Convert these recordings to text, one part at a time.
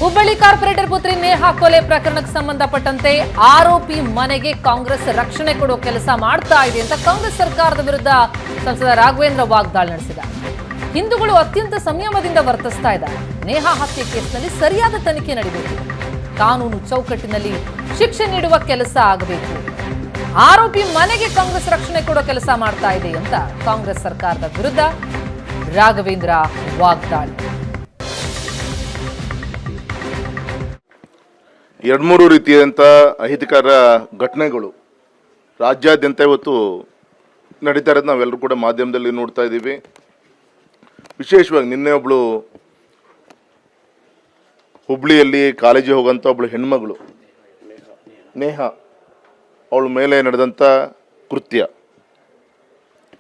Hubballi corporate ಪುತ್ರಿ ನೇಹಾ ಕೊಲೆ ಪ್ರಕರಣಕ್ಕೆ ಸಂಬಂಧಪಟ್ಟಂತೆ ಆರೋಪಿ ಮನೆಗೆ ಕಾಂಗ್ರೆಸ್ ರಕ್ಷಣೆ ಕೊಡೋ ಕೆಲಸ ಮಾಡ್ತಾ ಇದೆ ಅಂತ ಕಾಂಗ್ರೆಸ್ ಸರ್ಕಾರದ ವಿರುದ್ಧ ಸಂಸದ ರಾಘವೇಂದ್ರ ವಾಗ್ದಾಳಿ ನಡೆಸಿದ್ದಾರೆ. ಹಿಂದೂಗಳು ಅತ್ಯಂತ ಸಂಯಮದಿಂದ ವರ್ತಿಸ್ತಾ ಇದ್ದಾರೆ. ನೇಹಾ ಹತ್ಯೆ ಕೇಸ್ನಲ್ಲಿ ಸರಿಯಾದ ತನಿಖೆ ನಡೆಯಬೇಕು. ಕಾನೂನು ಚೌಕಟ್ಟಿನಲ್ಲಿ ಶಿಕ್ಷೆ ನೀಡುವ ಕೆಲಸ ಆಗಬೇಕು. ಆರೋಪಿ ಮನೆಗೆ ಕಾಂಗ್ರೆಸ್ ರಕ್ಷಣೆ ಕೊಡೋ ಕೆಲಸ ಮಾಡ್ತಾ ಇದೆ ಅಂತ ಕಾಂಗ್ರೆಸ್ ಸರ್ಕಾರದ ವಿರುದ್ಧ ರಾಘವೇಂದ್ರ ವಾಗ್ದಾಳಿ. 2-3 ರೀತಿಯಾದಂಥ ಅಹಿತಕರ ಘಟನೆಗಳು ರಾಜ್ಯಾದ್ಯಂತ ಇವತ್ತು ನಡೀತಾ ಇರೋದು ನಾವೆಲ್ಲರೂ ಕೂಡ ಮಾಧ್ಯಮದಲ್ಲಿ ನೋಡ್ತಾ ಇದ್ದೀವಿ. ವಿಶೇಷವಾಗಿ ನಿನ್ನೆ ಒಬ್ಬಳು ಹುಬ್ಳಿಯಲ್ಲಿ ಕಾಲೇಜಿಗೆ ಹೋಗೋಂಥ ಒಬ್ಬಳು ಹೆಣ್ಮಗಳು ನೇಹಾ, ಅವಳ ಮೇಲೆ ನಡೆದಂಥ ಕೃತ್ಯ,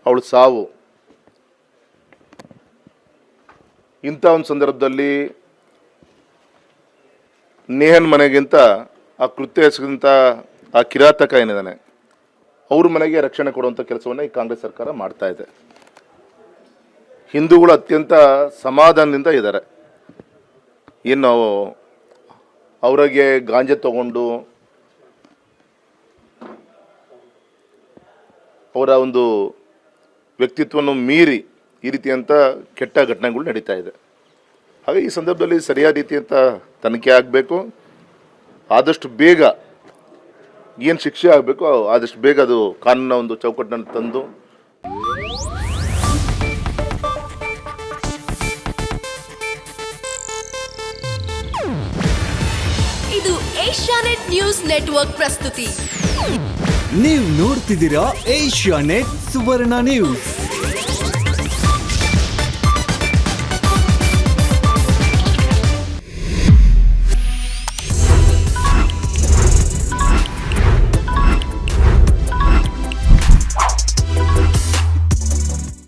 ಅವಳ ಸಾವು, ಇಂಥ ಒಂದು ಸಂದರ್ಭದಲ್ಲಿ ನೇಹನ್ ಮನೆಗಿಂತ ಆ ಕೃತ್ಯ ಎಸಗಿದಂಥ ಆ ಕಿರಾತಕ ಏನಿದ್ದಾನೆ ಅವ್ರ ಮನೆಗೆ ರಕ್ಷಣೆ ಕೊಡುವಂಥ ಕೆಲಸವನ್ನು ಈ ಕಾಂಗ್ರೆಸ್ ಸರ್ಕಾರ ಮಾಡ್ತಾ ಇದೆ. ಹಿಂದೂಗಳು ಅತ್ಯಂತ ಸಮಾಧಾನದಿಂದ ಇದ್ದಾರೆ. ಇನ್ನು ಅವರಿಗೆ ಗಾಂಜೆ ತಗೊಂಡು ಅವರ ಒಂದು ವ್ಯಕ್ತಿತ್ವವನ್ನು ಮೀರಿ ಈ ರೀತಿಯಂಥ ಕೆಟ್ಟ ಘಟನೆಗಳು ನಡೀತಾ ಇದೆ. ಹಾಗೆ ಈ ಸಂದರ್ಭದಲ್ಲಿ ಸರಿಯಾದ ರೀತಿಯಂಥ ತನಿಖೆ ಆಗಬೇಕು. ಆದಷ್ಟು ಬೇಗ ಏನು ಶಿಕ್ಷೆ ಆಗಬೇಕು ಆದಷ್ಟು ಬೇಗ ಅದು ಕಾನೂನಿನ ಒಂದು ಚೌಕಟ್ಟಿನಲ್ಲಿ ತಂದು ಇದು ಏಷ್ಯಾನೆಟ್ ನ್ಯೂಸ್ ನೆಟ್ವರ್ಕ್ ಪ್ರಸ್ತುತಿ. ನೀವು ನೋಡ್ತಿದ್ದೀರಾ ಏಷ್ಯಾನೆಟ್ ಸುವರ್ಣ ನ್ಯೂಸ್.